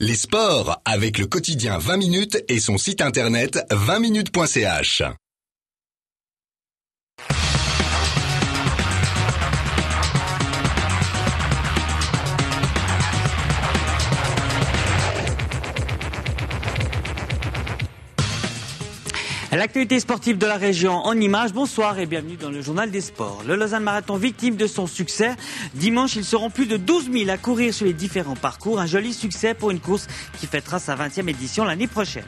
Les sports avec le quotidien 20 minutes et son site internet 20minutes.ch. L'actualité sportive de la région en images. Bonsoir et bienvenue dans le journal des sports. Le Lausanne Marathon victime de son succès. Dimanche, ils seront plus de 12 000 à courir sur les différents parcours. Un joli succès pour une course qui fêtera sa 20e édition l'année prochaine.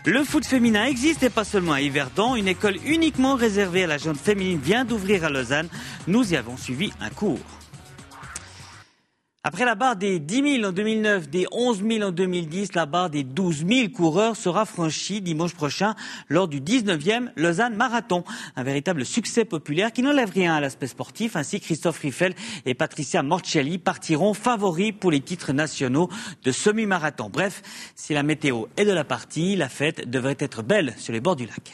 Le foot féminin existe et pas seulement à Yverdon. Une école uniquement réservée à la jeune féminine vient d'ouvrir à Lausanne. Nous y avons suivi un cours. Après la barre des 10 000 en 2009, des 11 000 en 2010, la barre des 12 000 coureurs sera franchie dimanche prochain lors du 19e Lausanne Marathon. Un véritable succès populaire qui n'enlève rien à l'aspect sportif. Ainsi, Christophe Riffel et Patricia Morcelli partiront favoris pour les titres nationaux de semi-marathon. Bref, si la météo est de la partie, la fête devrait être belle sur les bords du lac.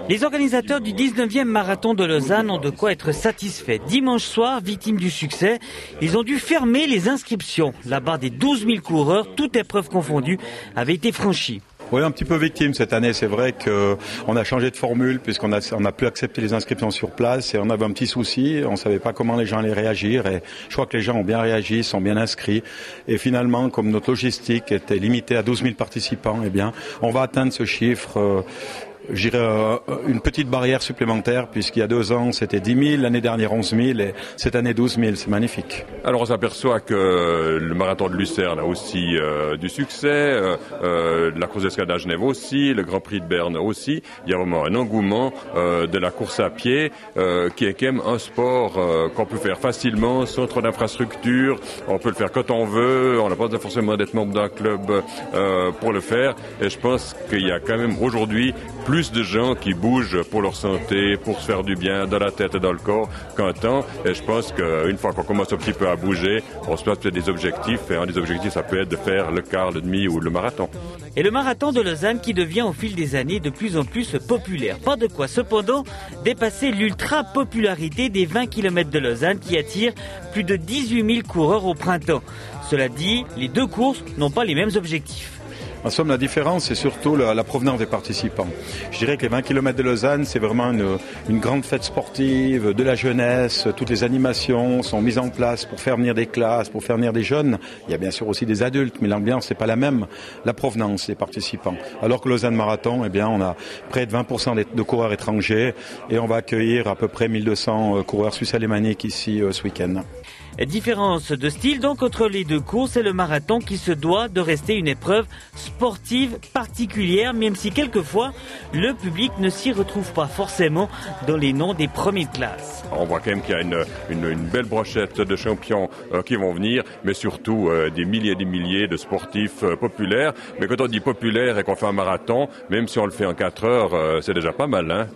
Les organisateurs du 19e marathon de Lausanne ont de quoi être satisfaits. Dimanche soir, victimes du succès, ils ont dû fermer les inscriptions. La barre des 12 000 coureurs, toutes épreuves confondues, avait été franchie. Oui, un petit peu victime cette année. C'est vrai qu'on a changé de formule puisqu'on a pu accepter les inscriptions sur place et on avait un petit souci. On savait pas comment les gens allaient réagir et je crois que les gens ont bien réagi, sont bien inscrits. Et finalement, comme notre logistique était limitée à 12 000 participants, eh bien, on va atteindre ce chiffre. Je dirais une petite barrière supplémentaire puisqu'il y a 2 ans c'était 10 000, l'année dernière 11 000 et cette année 12 000, c'est magnifique. Alors on s'aperçoit que le marathon de Lucerne a aussi du succès, la course d'escalade à Genève aussi, le Grand Prix de Berne aussi. Il y a vraiment un engouement de la course à pied qui est quand même un sport qu'on peut faire facilement, sans trop d'infrastructures, on peut le faire quand on veut, on n'a pas besoin forcément d'être membre d'un club pour le faire et je pense qu'il y a quand même aujourd'hui plus de gens qui bougent pour leur santé, pour se faire du bien dans la tête et dans le corps qu'un temps. Et je pense qu'une fois qu'on commence un petit peu à bouger, on se place peut-être des objectifs. Et un des objectifs, ça peut être de faire le quart, le demi ou le marathon. Et le marathon de Lausanne qui devient au fil des années de plus en plus populaire. Pas de quoi cependant dépasser l'ultra-popularité des 20 km de Lausanne qui attire plus de 18 000 coureurs au printemps. Cela dit, les deux courses n'ont pas les mêmes objectifs. En somme, la différence, c'est surtout la provenance des participants. Je dirais que les 20 km de Lausanne, c'est vraiment une grande fête sportive, de la jeunesse. Toutes les animations sont mises en place pour faire venir des classes, pour faire venir des jeunes. Il y a bien sûr aussi des adultes, mais l'ambiance n'est pas la même. La provenance des participants. Alors que Lausanne Marathon, eh bien, on a près de 20% de coureurs étrangers et on va accueillir à peu près 1200 coureurs suisses alémaniques ici ce week-end. Différence de style donc entre les deux courses et le marathon qui se doit de rester une épreuve sportive particulière, même si quelquefois le public ne s'y retrouve pas forcément dans les noms des premières classes. On voit quand même qu'il y a une belle brochette de champions qui vont venir, mais surtout des milliers et des milliers de sportifs populaires. Mais quand on dit populaire et qu'on fait un marathon, même si on le fait en 4 heures, c'est déjà pas mal, hein.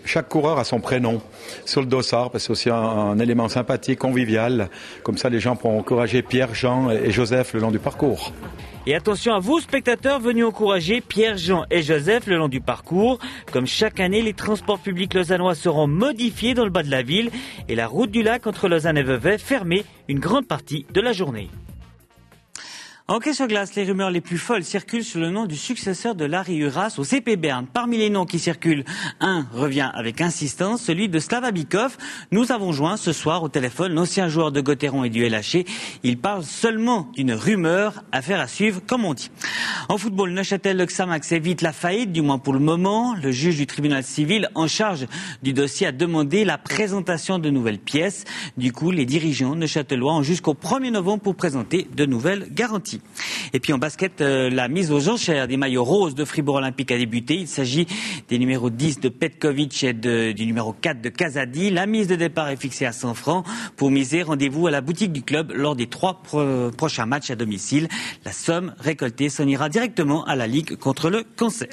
Chaque coureur a son prénom sur le dossard, parce que c'est aussi un élément sympathique, convivial. Comme ça, les gens pourront encourager Pierre, Jean et Joseph le long du parcours. Et attention à vous, spectateurs, venus encourager Pierre, Jean et Joseph le long du parcours. Comme chaque année, les transports publics lausannois seront modifiés dans le bas de la ville et la route du lac entre Lausanne et Vevey fermée une grande partie de la journée. En hockey sur glace, les rumeurs les plus folles circulent sur le nom du successeur de Larry Uras au CP Berne. Parmi les noms qui circulent, un revient avec insistance, celui de Slava Bikov. Nous avons joint ce soir au téléphone l'ancien joueur de Gauthieron et du LHC. Il parle seulement d'une rumeur, affaire à suivre, comme on dit. En football, Neuchâtel, le Xamax évite la faillite, du moins pour le moment. Le juge du tribunal civil en charge du dossier a demandé la présentation de nouvelles pièces. Du coup, les dirigeants neuchâtelois ont jusqu'au 1er novembre pour présenter de nouvelles garanties. Et puis en basket, la mise aux enchères des maillots roses de Fribourg Olympique a débuté. Il s'agit des numéros 10 de Petkovic et du numéro 4 de Kazadi. La mise de départ est fixée à 100 francs. Pour miser, rendez-vous à la boutique du club lors des 3 prochains matchs à domicile. La somme récoltée s'en ira directement à la Ligue contre le cancer.